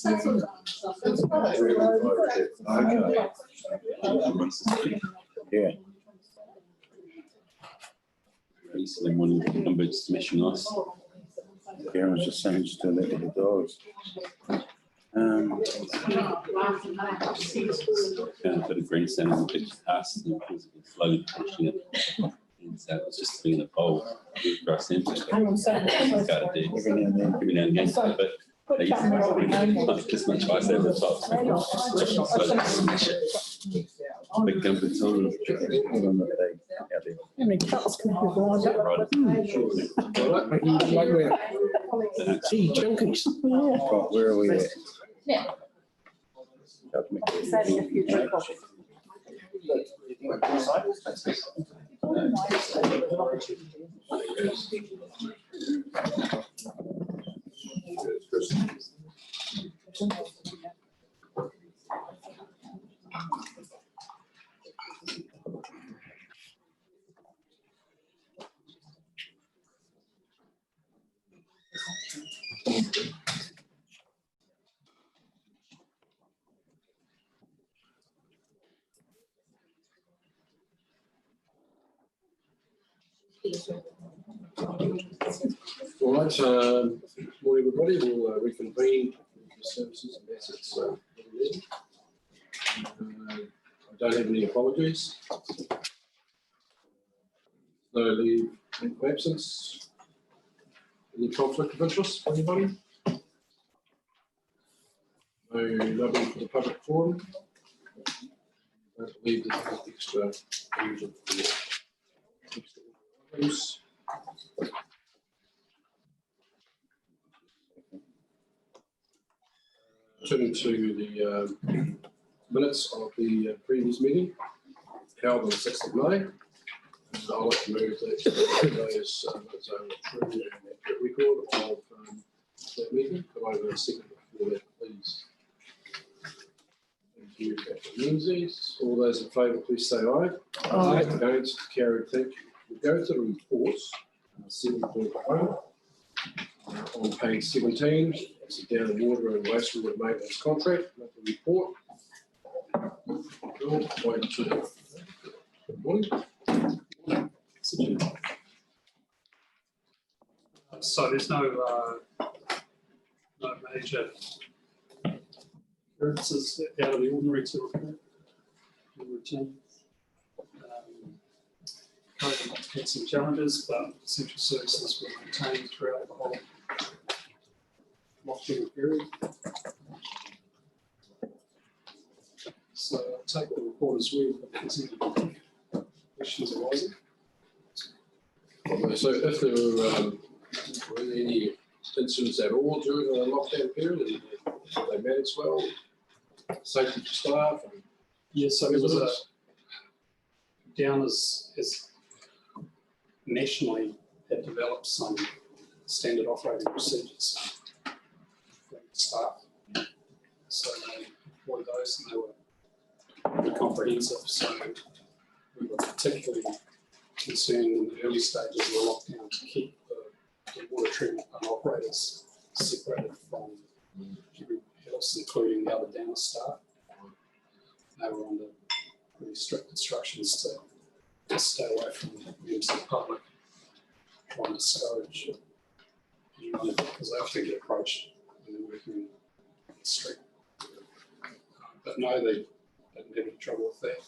Yeah. Recently, one number smashing us. Karen's just saying she's doing it with the dogs. Got a grandson in the big house and slowly pushing it. And so it was just being a pole across them. Got a dig Every now and then. every now and again, but they used to kiss my twice over the top. Big gumpets on. Hold on, out there. How many cats can you blind up? Gee, junkies. Right, where are we at? Yeah. Exciting a future coffee. All right, morning everybody, we'll reconvene the services and assets. I don't have any apologies. No leave of absence. Any conflict of interest for anybody? No, nobody for the public forum. I don't believe there's any extra user for extra items. Turning to the minutes of the previous meeting held on the 6th of May. I'll like to move that today's minutes are true and accurate record of that meeting. Come over a second before that, please. Thank you, Captain Menzies. All those in favour, please say aye. Aye. Against, carried, thank you. We'll go to the reports, 7.1. On page 17, it's a down water and wastewater maintenance contract, monthly report. Good morning. So there's no major occurrences out of the ordinary to report. Routine. COVID had some challenges, but essential services were maintained throughout the whole lockdown period. So I'll take the report as read, but consider questions arising. So if there were any incidents at all during the lockdown period, they managed well, safety for staff? And yes, so there was down as nationally had developed some standard operating procedures for staff. So they employed those and they were comprehensive. So we were particularly concerned in the early stages of the lockdown to keep the water treatment plant operators separated from everyone else, including the other downer staff. They were under pretty strict instructions to stay away from members of the public, trying to discourage anyone because they often get approached when they're working in the street. But no, they didn't have any trouble with that.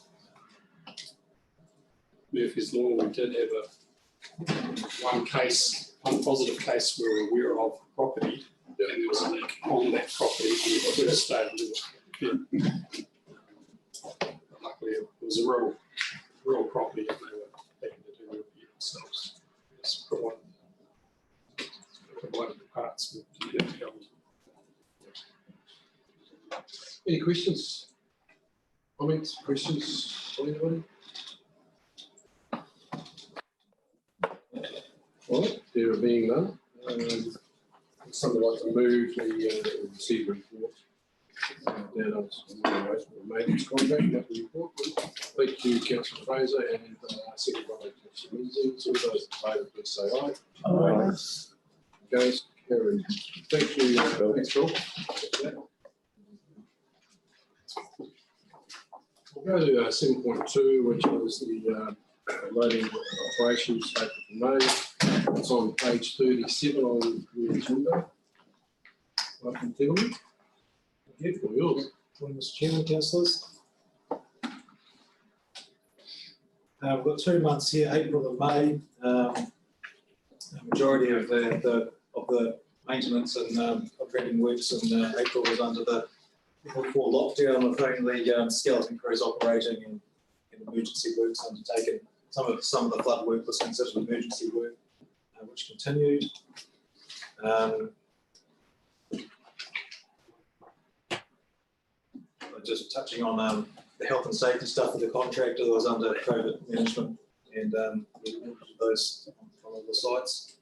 Murphy's Law, we did have one positive case we were aware of property, and there was a leak on that property on the first day of the luckily it was a rural property and they were happy to do the review themselves. Just provided the parts with the help. any questions, comments, questions from anybody? All right, there being none, someone like to move the receive report down on the maintenance contract, monthly report. Thank you, Councillor Fraser, and second by Councillor Menzies. All those in favour, please say aye. Aye. Against, carried. Thank you. Thanks, Phil. We'll go to 7.2, which is the loading operations statement for May. It's on page 37 on the agenda. Welcome, gentlemen. Thank you for yours. Morning, Mr. Chairman, councillors. We've got 2 months here, April and May. The majority of the maintenance and operating works in April was under the level 4 lockdown, with only skeleton crews operating and emergency works undertaken. Some of the flood work was considered emergency work, which continued. Just touching on the health and safety stuff of the contractor that was under COVID management, and we audited those on all the sites.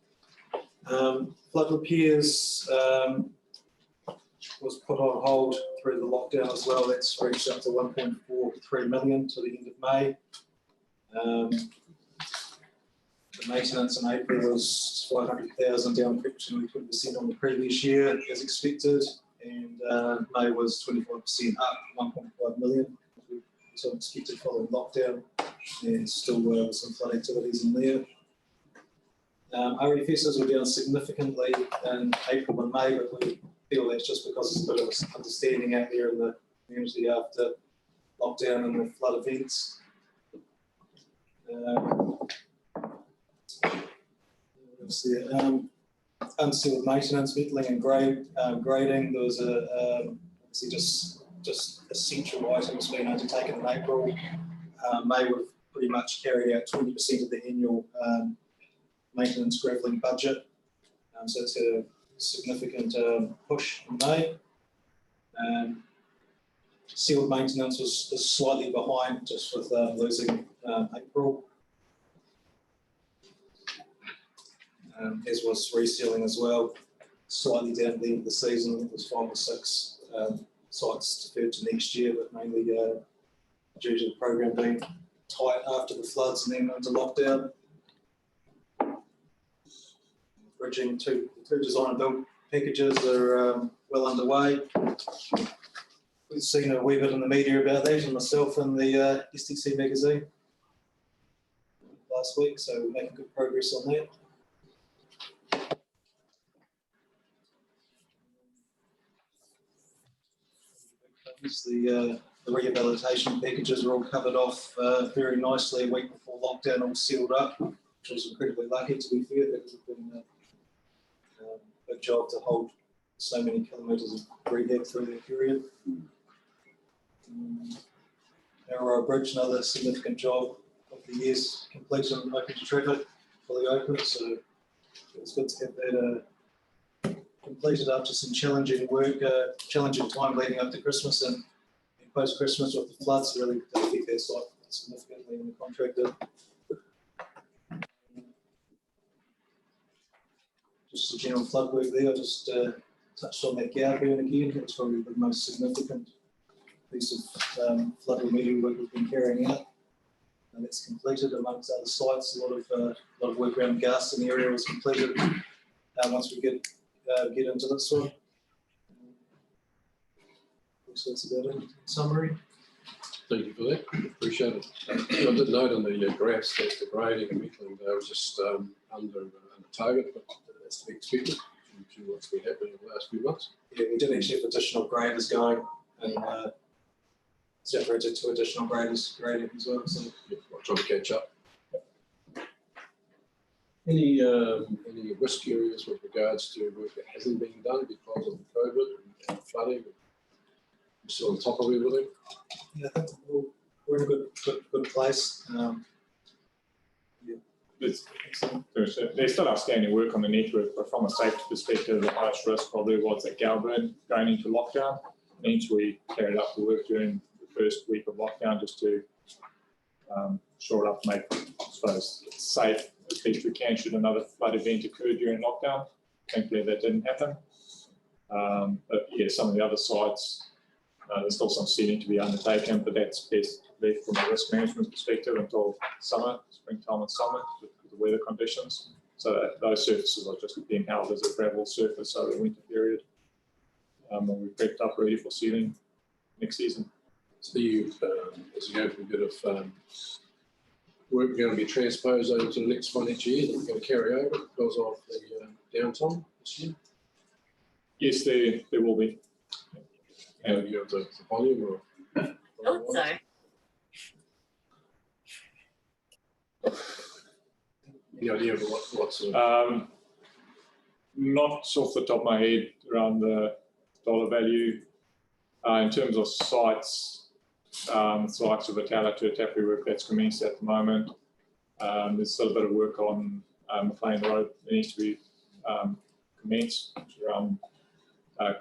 Flood repairs was put on hold through the lockdown as well. That's reached up to 1.43 million to the end of May. The maintenance in April was 500,000, down approximately 20% on the previous year, as expected. And May was 25% up, 1.5 million. So expected following lockdown, and still some flood activities in there. RFSs were down significantly in April and May, but we feel that's just because there's a bit of understanding out there in the community after lockdown and the flood events. Unsealed maintenance, whittling and grading. There was obviously just essential items being undertaken in April. May would have pretty much carried out 20% of the annual maintenance gravelling budget. So it's a significant push in May. Sealed maintenance was slightly behind, just with losing April. As was resealing as well, slightly down at the end of the season. It was 5 or 6 sites deferred to next year, but mainly due to the program being tight after the floods and then into lockdown. Bridging the 2 design and build packages are well underway. We've seen a wee bit in the media about that, and myself in the STC magazine last week, so we're making good progress on that. The rehabilitation packages were all covered off very nicely a week before lockdown, all sealed up, which was incredibly lucky, to be fair. That has been a big job to hold so many kilometres of rehab through that period. Narrow Bridge, another significant job of the years completed and open to traffic, fully open, so it was good to have that completed after some challenging work, challenging time leading up to Christmas and post-Christmas with the floods. Really affect that site significantly in the contractor. Just the general flood work there. I just touched on that Gowerburn again. That's probably the most significant piece of flood remedial work we've been carrying out. And that's completed amongst other sites. A lot of work around the Garston area was completed. Once we get into this one. So that's about it in summary. Thank you for that. Appreciate it. I did note on the graphs that the grading and whittling was just under target, but that's to be expected due to what's been happening in the last few months. Yeah, we did actually have additional graders going, and separated 2 additional graders grading as well. So Yeah, I'll try to catch up. Any risk areas with regards to work that hasn't been done because of the COVID and flooding? We're still on top of everything. yeah, I think we're in a good place. There's still outstanding work on the network, but from a safety perspective, the highest risk probably was at Gowerburn going into lockdown. Hence, we carried out the work during the first week of lockdown just to shore it up, make, I suppose, it safe as best we can should another flood event occur during lockdown. Thankfully, that didn't happen. But yeah, some of the other sites, there's still some sealing to be undertaken, but that's best left from a risk management perspective until summer, springtime and summer, with the weather conditions. So those surfaces are just being held as a gravel surface over the winter period. And we're prepped up ready for sealing next season. So you, as you go for a bit of work going to be transposed over to the next financial year, that we're going to carry over because of the downtime this year? Yes, there will be. And you have the volume or? Thought so. Any idea of what sort of? Not off the top of my head around the dollar value. In terms of sites, the likes of Vitala to Taffy work that's commenced at the moment. There's still a bit of work on McLean Road that needs to be commenced around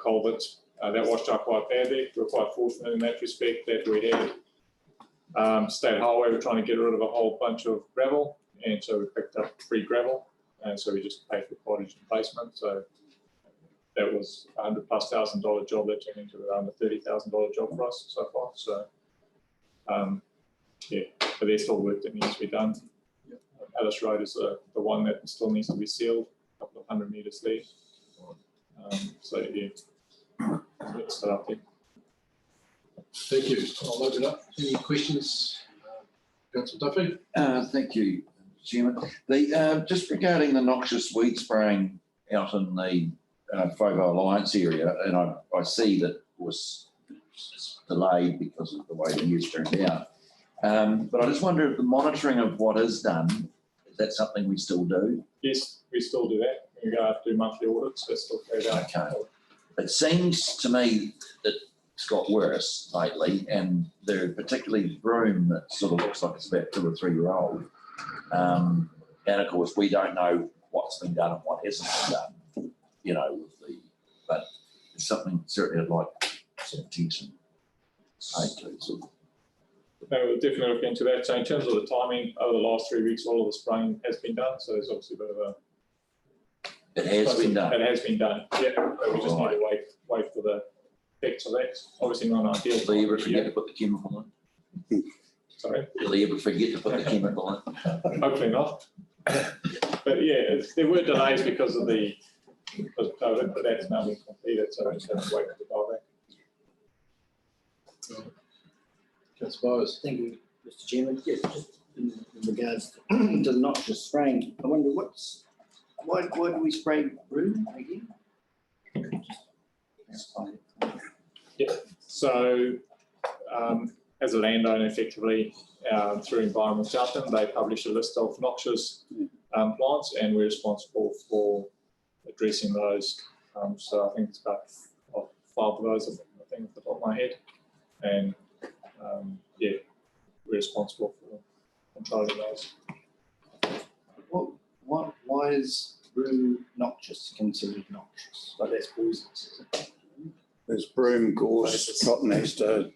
culvert. That washed up quite badly. We're quite fortunate in that respect that we had State Highway. We're trying to get rid of a whole bunch of gravel, and so we picked up free gravel, and so we just paid for cottage and placement. So that was $100,000+ job that turned into around a $30,000 job for us so far. So yeah, but there's still work that needs to be done. Alice Road is the one that still needs to be sealed, a couple of 100 metres left. So yeah, it's still up there. Thank you. I'll open up. Any questions? Councillor Duffy? Thank you, Chairman. Just regarding the noxious weed spraying out in the Fogo Alliance area, and I see that it was delayed because of the way the year's turned out. But I just wonder if the monitoring of what is done, is that something we still do? Yes, we still do that. We go out to do monthly audits. That's still carried out. Okay. It seems to me that it's got worse lately, and there particularly Broome that sort of looks like it's about 2 or 3 year old. And of course, we don't know what's been done and what hasn't been done, you know, but it's something certainly I'd like some attention paid to. Sort of. No, we'll definitely look into that. So in terms of the timing, over the last 3 weeks, all of the spraying has been done. So there's obviously a bit of a... It has been done. It has been done, yeah. But we just need to wait for the effects of that. Obviously not ideal. Will they ever forget to put the chemical in? Sorry? Will they ever forget to put the chemical in? Hopefully not. But yeah, there were delays because of COVID, but that's now been completed, so we just have to wait for the buyback. Councillor Byers? Thank you, Mr. Chairman. Yes, just in regards to the noxious spraying, I wonder why do we spray Broome again? Yeah, so as a landowner, effectively, through Environment Southern, they publish a list of noxious plants, and we're responsible for addressing those. So I think it's about 5 of those, I think, off the top of my head. And yeah, we're responsible for controlling those. Why is Broome noxious considered noxious? Like that's poisonous, is it? There's Broome, Gorse, Cotton Ester,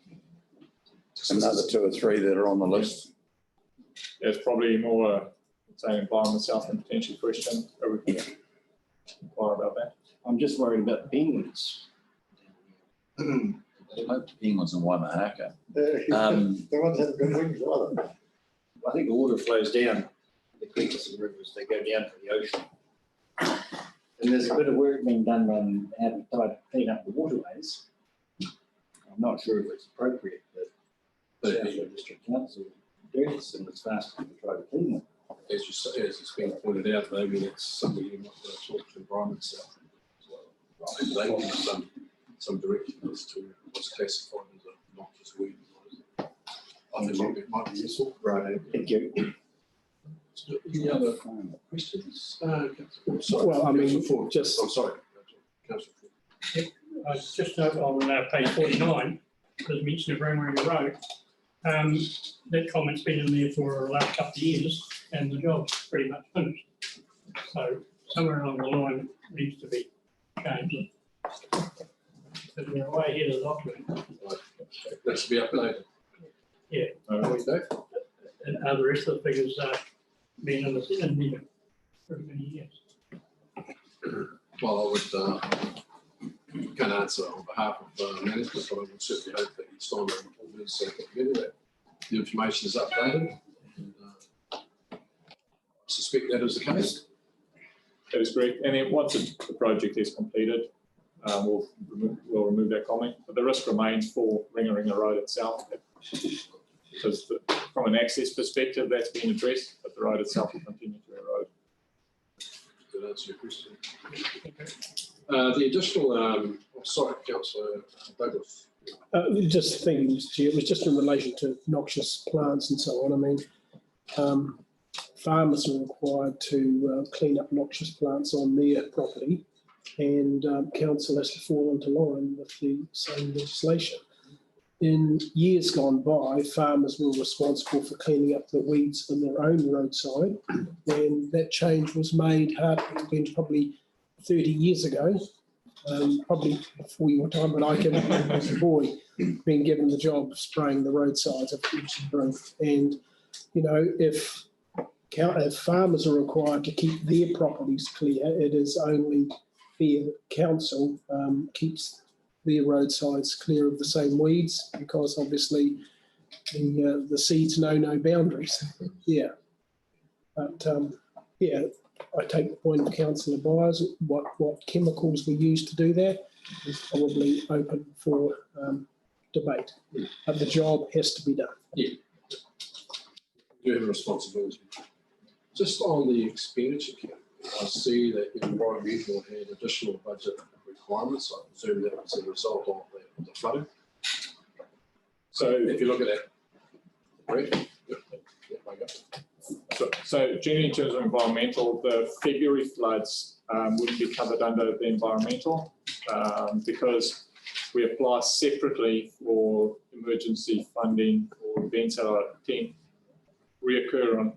another 2 or 3 that are on the list. There's probably more, say, Environment Southern potential question, but we can inquire about that. I'm just worried about the penguins. I hope the penguins in Waimahaka. The ones haven't got wings either. I think the water flows down the creeks and rivers, they go down to the ocean. And there's a bit of work being done on how to try to clean up the waterways. I'm not sure if it's appropriate, but Southland District Council do this, and it's fast to try to clean them. As you say, as it's been pointed out, maybe that's something you might want to talk to Environment South as well. Maybe they can give some direction as to what's classified as a noxious weed. I think it might be useful. Right, thank you. Any other questions? Sorry, Well, I mean, Councillor Ford. just- I'm sorry, Councillor Ford. Just note on page 49, there's mention of Rainwater Road. That comment's been in there for the last couple of years, and the job's pretty much finished. So somewhere along the line it needs to be changed. But we're way ahead of the document. That should be updated. Yeah. Thank you, Dave. And the rest of the figures are being in there for many years. Well, I can't answer on behalf of management, but I would certainly hope that each time the report is put together, that the information is updated. And, I suspect that is the case. That is correct. And then once the project is completed, we'll remove that comment. But the risk remains for Ringaringa Road itself. Because from an access perspective, that's been addressed, but the road itself will continue to erode. Did that answer your question? The additional, sorry, Councillor Douglas. Just thinking, Mr. Chair, it was just in relation to noxious plants and so on. I mean, farmers are required to clean up noxious plants on their property, and council has to fall into line with the same legislation. In years gone by, farmers were responsible for cleaning up the weeds on their own roadside, and that change was made probably 30 years ago, probably before your time, but I can remember as a boy being given the job of spraying the roadsides of each road. And, you know, if farmers are required to keep their properties clear, it is only fair that council keeps their roadsides clear of the same weeds, because obviously the seeds know no boundaries. Yeah. But yeah, I take the point of Councillor Byers. What chemicals were used to do that is probably open for debate. But the job has to be done. Yeah. You have a responsibility. Just on the expenditure account, I see that environmental had additional budget requirements. I presume that was a result of the flooding. So if you look at that, right? So generally in terms of environmental, the February floods wouldn't be covered under the environmental because we apply separately for emergency funding or events that reoccur on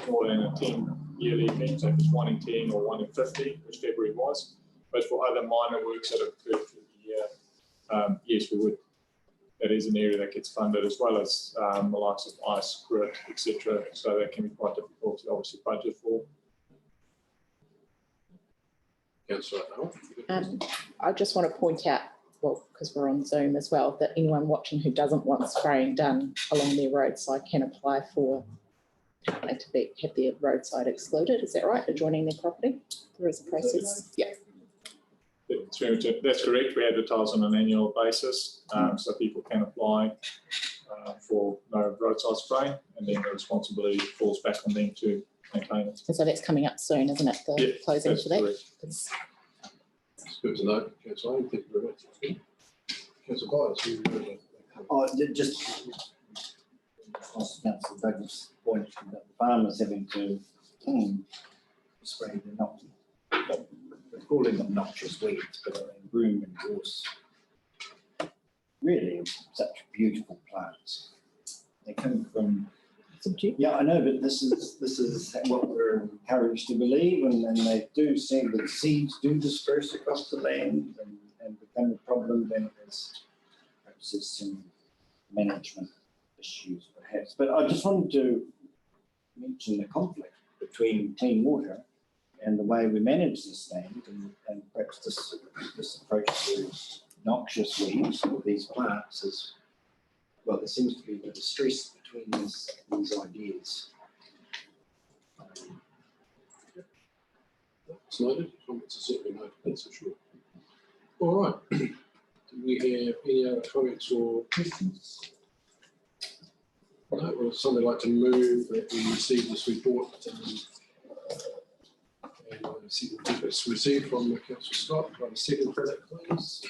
more than a 10-yearly event. So if it's 1 in 10 or 1 in 50, which February was. But for other minor works that occur through the year, yes, we would. That is an area that gets funded, as well as the likes of ice, grit, etc. So that can be quite difficult to obviously budget for. Councillor I just want to point out, well, because we're on Zoom as well, that anyone watching who doesn't want spraying done along their roadside can apply for have their roadside excluded. Is that right? Adjoining their property? There is a process. Yeah. That's correct. We advertise on an annual basis, so people can apply for no roadside spraying, and then the responsibility falls back on them to maintain it. And so that's coming up soon, isn't it? The closing for that. It's good to know, Councillor. Thank you very much. Councillor Byers, Just Councillor Douglas' point about the farmers having to spray the noxious, we're calling them noxious weeds, but I mean broom and gorse, really such beautiful plants. They come from, yeah, I know, but this is what we're encouraged to believe, and they do seem that seeds do disperse across the land and become a problem. Then there's some management issues perhaps. But I just wanted to mention the conflict between clean water and the way we manage this land, and perhaps this approach to noxious weeds or these plants is, well, there seems to be a bit of stress between these ideas. it's noted. Comments are certainly noted, that's for sure. All right. Do we have any other comments or questions? No, well, somebody like to move that we receive this report and see if it's received from Councillor Scott. Got a second for that, please.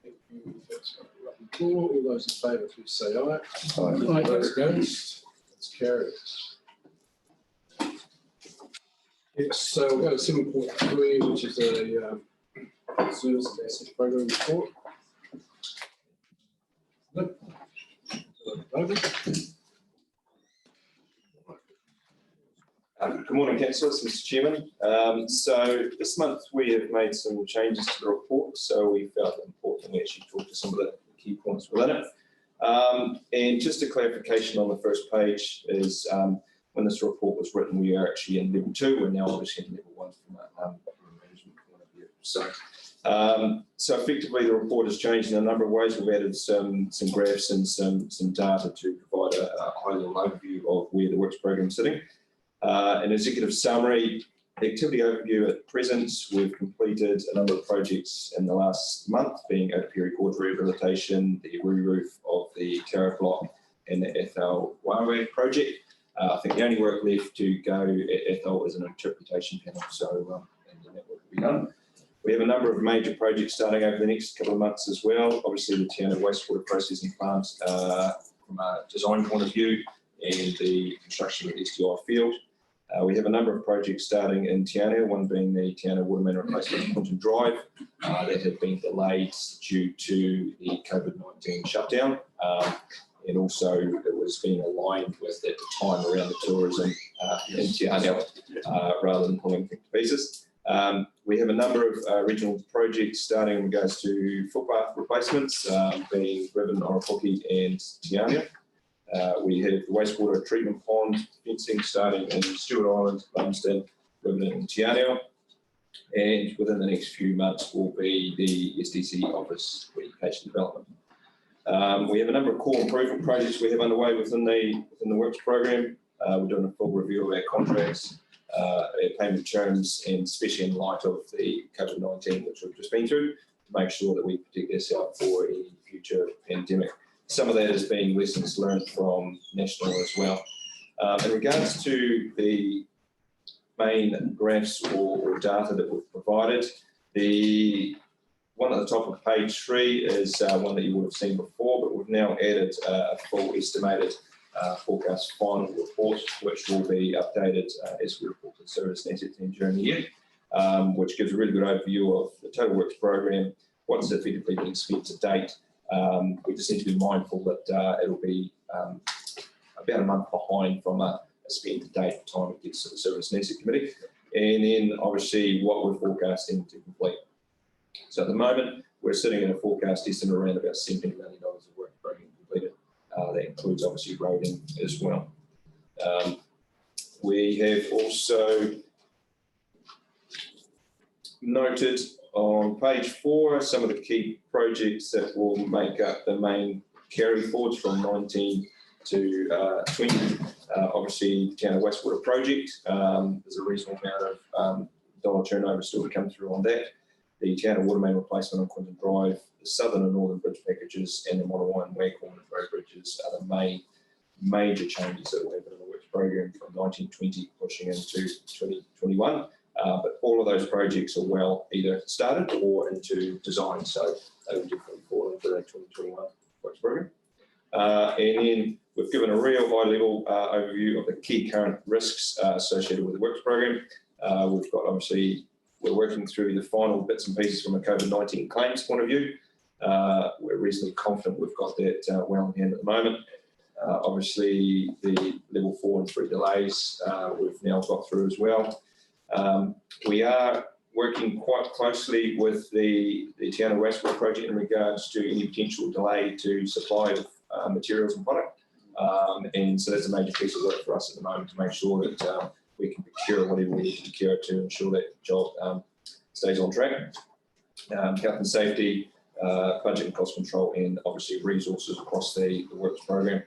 Thank you, Councillor Rutten. All those in favour, please say aye. Aye. Those against, it's carried. Yes, so we'll go to 7.3, which is a service and asset program report. Nope. Good morning, councillors, Mr. Chairman. So this month we have made some changes to the report, so we felt it important we actually talk to some of the key points within it. And just a clarification on the first page is when this report was written, we are actually in level 2. We're now obviously in level 1 from a management point of view. So effectively the report has changed in a number of ways. We've added some graphs and some data to provide a high level overview of where the works program is sitting. An executive summary The activity overview at present, we've completed a number of projects in the last month, being Otapiri Gorge rehabilitation, the re-roof of the Terra block, and the Ethel Wawe project. I think the only work left to go at Ethel is an interpretation panel, so and then that work will be done. We have a number of major projects starting over the next couple of months as well. Obviously, the Te Anau wastewater processing plant from a design point of view, and the construction of the STI field. We have a number of projects starting in Te Anau, one being the Te Anau water main replacement at Quinton Drive. That had been delayed due to the COVID-19 shutdown. And also it was being aligned with at the time around the tourism in Te Anau rather than pulling things to pieces. We have a number of regional projects starting in regards to footpath replacements, being Ribbon, Oropoki and Te Anau. We have the wastewater treatment pond fencing starting in Stewart Island, Lumsden, Ribbon and Te Anau. And within the next few months will be the SDC Office for Education Development. We have a number of core improvement projects we have underway within the works program. We're doing a full review of our contracts, our payment terms, and especially in light of the COVID-19, which we've just been through, to make sure that we protect ourselves for any future pandemic. Some of that is being lessons learned from national as well. In regards to the main graphs or data that we've provided, the one at the top of page 3 is one that you would have seen before, but we've now added a full estimated forecast final report, which will be updated as we report to the service and asset team during the year, which gives a really good overview of the total works program, what's effectively been spent to date. We just need to be mindful that it'll be about a month behind from a spend to date time it gets to the service and asset committee, and then obviously what we're forecasting to complete. So at the moment, we're sitting in a forecast estimate around about $17 million of work program completed. That includes obviously roading as well. We have also noted on page 4 some of the key projects that will make up the main carry forwards from 19 to 20. Obviously, the Te Anau wastewater project, there's a reasonable amount of dollar turnover still to come through on that. The Te Anau water main replacement on Quinton Drive, the southern and northern bridge packages, and the Morawai and Waghorn road bridges are the main major changes that will happen in the works program from 1920 pushing into 2021. But all of those projects are well either started or into design, so they will definitely fall into that 2021 works program. And then we've given a real high-level overview of the key current risks associated with the works program. We've got obviously, we're working through the final bits and pieces from a COVID-19 claims point of view. We're reasonably confident we've got that well in hand at the moment. Obviously, the level 4 and 3 delays we've now got through as well. We are working quite closely with the Te Anau wastewater project in regards to any potential delay to supply of materials and product. And so that's a major piece of work for us at the moment to make sure that we can procure whatever we need to procure to ensure that the job stays on track. Health and safety, budget and cost control, and obviously resources across the works program.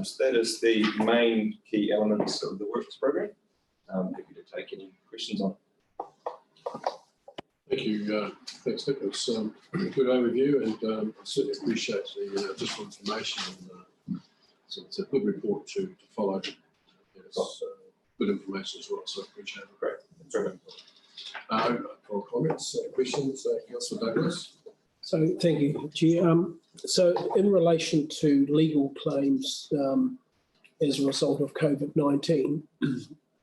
So that is the main key elements of the works program. Happy to take any questions on. Thank you. Thanks, Nick. It's a good overview, and I certainly appreciate the additional information. And, so it's a good report to follow. It's good information as well, so I appreciate it. Great. That's right. For comments, questions, Councillor Douglas? So thank you, Chair. So in relation to legal claims as a result of COVID-19,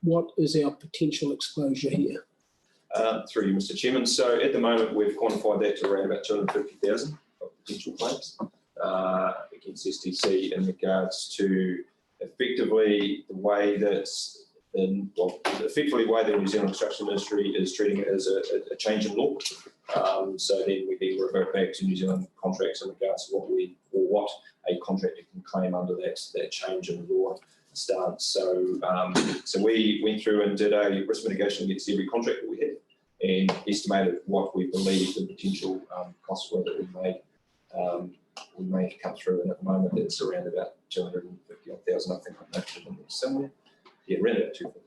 what is our potential exposure here? Through you, Mr. Chairman. So at the moment, we've quantified that to around about 250,000 of potential claims against SDC in regards to effectively the way that effectively the way the New Zealand construction industry is treating it as a change in law. So then we revert back to New Zealand contracts in regards to what a contractor can claim under that change in law stance. So so we went through and did a risk mitigation against every contract that we had and estimated what we believe the potential costs were that we may come through, and at the moment it's around about 250,000. I think I noted it in there somewhere. Yeah, around about 250.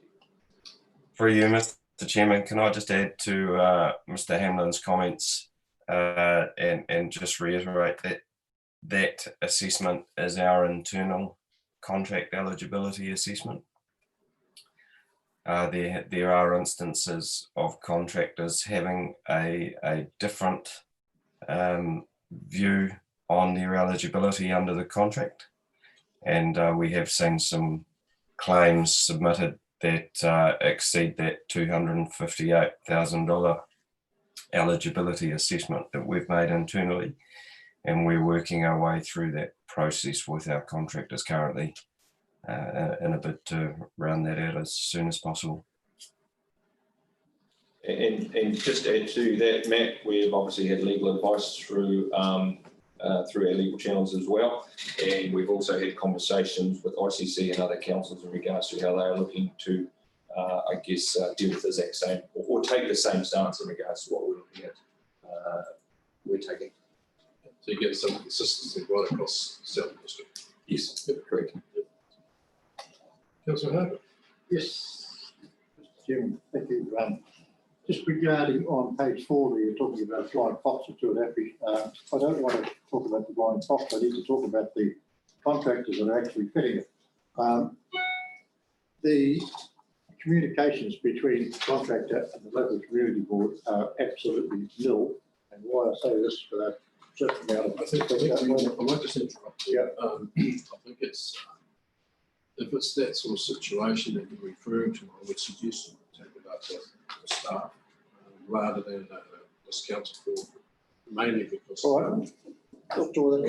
For you, Mr. Mr. Chairman, can I just add to Mr. Hamlin's comments and just reiterate that that assessment is our internal contract eligibility assessment. There are instances of contractors having a different view on their eligibility under the contract. And we have seen some claims submitted that exceed that $258,000 eligibility assessment that we've made internally. And we're working our way through that process with our contractors currently in a bid to round that out as soon as possible. And just to add to that, Matt, we've obviously had legal advice through our legal channels as well. And we've also had conversations with ICC and other councils in regards to how they are looking to, deal with the exact same, or take the same stance in regards to what we're looking at. We're taking. So you get some consistency right across South District. Yes, correct. Councillor Harper. Yes, Mr. Chairman, thank you. Just regarding on page 4 where you're talking about flying fox or two and happy, I don't want to talk about the flying fox. I need to talk about the contractors that are actually fitting it. The communications between the contractor and the local community board are absolutely nil. And why I say this for that certain amount of. I might just interrupt you. Yeah. I think it's if it's that sort of situation that you're referring to, I would suggest you take it up to the staff rather than this council board, mainly because we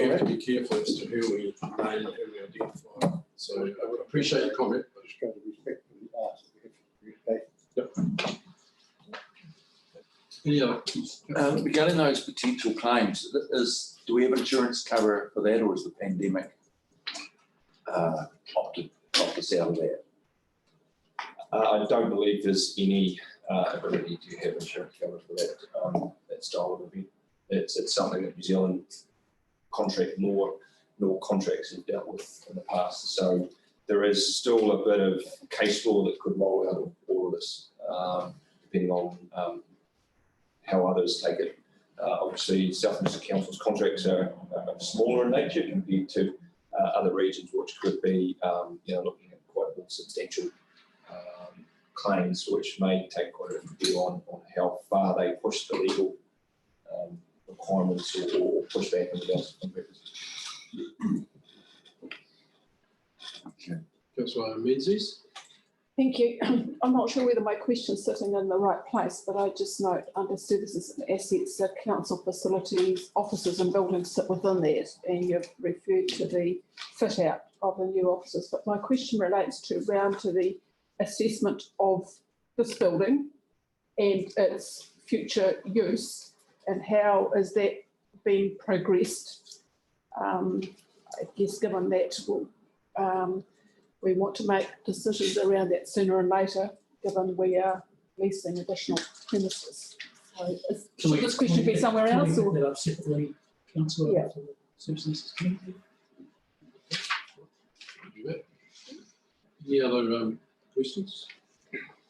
have to be careful as to who we name and who we identify. So I would appreciate your comment, but Just going to respectfully ask if any other? Regarding those potential claims, do we have insurance cover for that, or is the pandemic opted us out of that? I don't believe there's any ability to have insurance cover for that style of event. It's something that New Zealand contract law nor contracts have dealt with in the past. So there is still a bit of case law that could roll out of all of this, depending on how others take it. Obviously, South Council's contracts are smaller in nature compared to other regions, which could be, looking at quite more substantial claims, which may take quite a view on how far they push the legal requirements or push back in regards to contractors. Councillor Menzies. Thank you. I'm not sure whether my question's sitting in the right place, but I just note under services and assets, council facilities, offices and buildings sit within that, and you've referred to the fit out of the new offices. But my question relates to the assessment of this building and its future use, and how is that being progressed? I guess given that we want to make decisions around that sooner and later, given we are leasing additional premises. So should this question be somewhere else? Can we pick that up separately, Councillor? Yeah. Services Committee? Any other questions?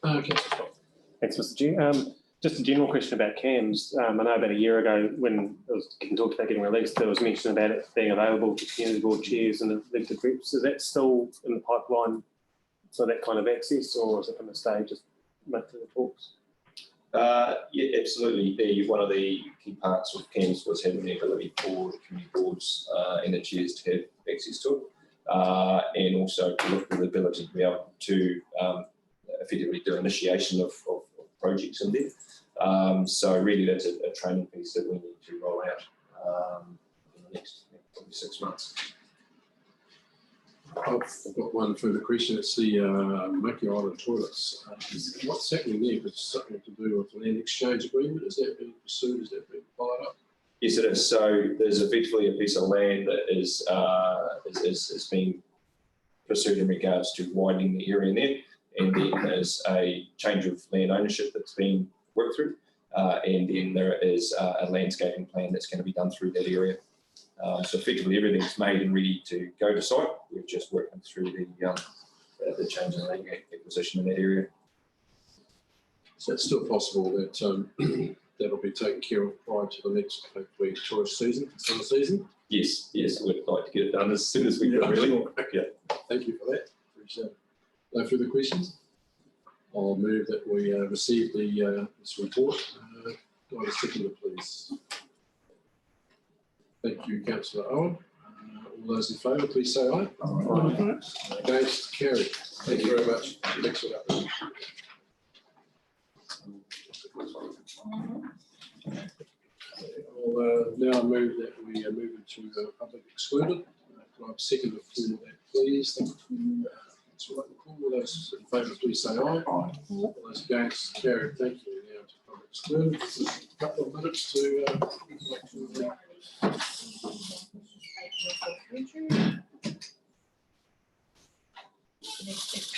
Councillor Scott. Thanks, Mr. Chair. Just a general question about CAMS. I know about a year ago when it was talked about getting released, there was mention about it being available to community board chairs and elected reps. Is that still in the pipeline, so that kind of access, or is it going to stay just through the talks? Yeah, absolutely. One of the key parts of CAMS was having the ability for the community boards and the chairs to have access to it, and also to look at the ability to be able to effectively do initiation of projects in there. So really that's a training piece that we need to roll out in the next probably 6 months. I've got one further question. It's the Maki Island toilets. What's happening there? It's something to do with the land exchange agreement. Is that being pursued? Is that being followed up? Yes, it is. So there's effectively a piece of land that is being pursued in regards to widening the area in there. And then there's a change of land ownership that's been worked through. And then there is a landscaping plan that's going to be done through that area. So effectively everything's made and ready to go to site. We're just working through the change in land acquisition in that area. So it's still possible that that'll be taken care of prior to the next, hopefully, tourist season, summer season. Yes, we'd like to get it done as soon as we can, really. Yeah. Thank you for that. Appreciate it. No further questions? I'll move that we receive this report. Do I have a seconder, please? Thank you, councillor Owen. All those in favour, please say aye. Aye. Against, carried. Thank you very much. Excellent. I'll now move that we move into public excluded. Can I have a seconder for that, please? Thank you. That's all right. All those in favour, please say aye. All those against, carried. Thank you. Now to public excluded. Just a couple of minutes to make sure that Next,